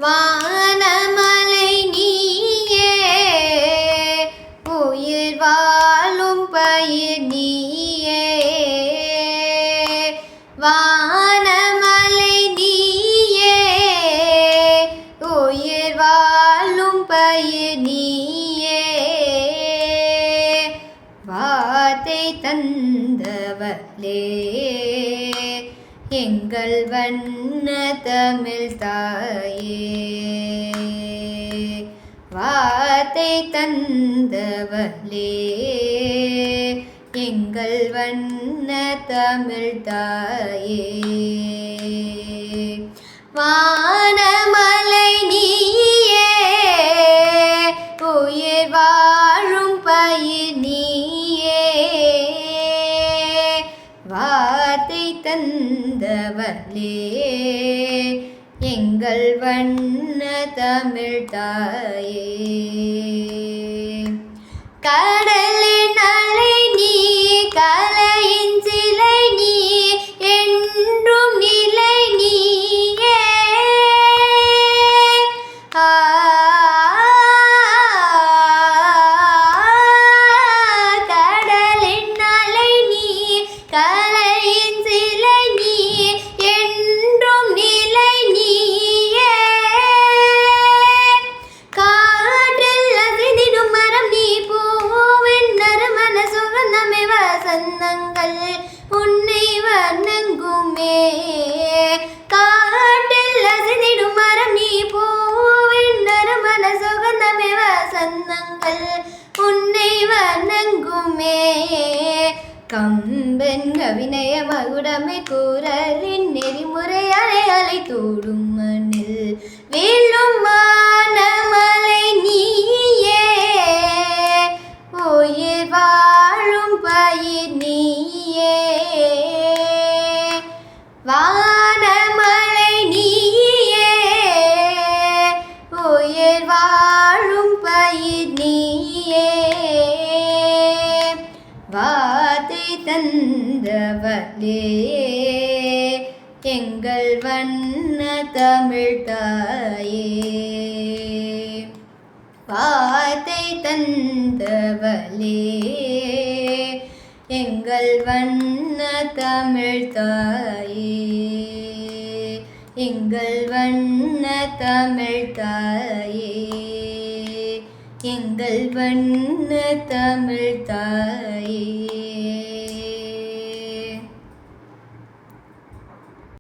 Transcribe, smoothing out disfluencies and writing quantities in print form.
வானமலை நீயே, உயிர் வாழும் பயிர் நீயே. வானமலை நீயே, உயிர் வாழும் பயிர் நீயே. வார்த்தை தந்தவளே, எங்கள் வண்ண தமிழ் தாயே. வார்த்தை தந்தவளே, எங்கள் வண்ண தமிழ் தாயே. வானமலை நீயே, உயிர் வாழும் பயிர் நீயே. வார்த்தை தந்தவளே, எங்கள் வண்ண தமிழ் தாயே. கடலின் அலை நீ, கலையின் சிலை நீ, என்றும் நிலை நீயே. கடலின் அலை நீ, கலையின் சிலை நீ, என்றும் நிலை நீயே. காற்றில் அசைந்திடும் மரம் நீ, பூவின் நறுமண சுகந்தமே. வசந்தங்கள் உன்னை வணங்குமே. காற்றில் அசைந்திடும் மரம் நீ, பூவின் நறுமண சுகந்தமே. வசந்தங்கள் உன்னை வணங்குமே. கம்பன் கவினய மகுடமை கூறலின் நெறிமுறை அலை அலை தோடும் மண்ணில் வீழும் வானமலை நீயே, உயிர் வாழும் பயிர் நீயே. வானமலை நீயே, உயிர் வாழும் பயிர் நீயே. வார்த்தை தந்தவளே, எங்கள் வண்ண தமிழ் தாயே. வார்த்தை தந்தவளே, எங்கள் வண்ண தமிழ் தாயே. எங்கள் வண்ண தமிழ் தாயே. எங்கள் வண்ண தமிழ் தாயே.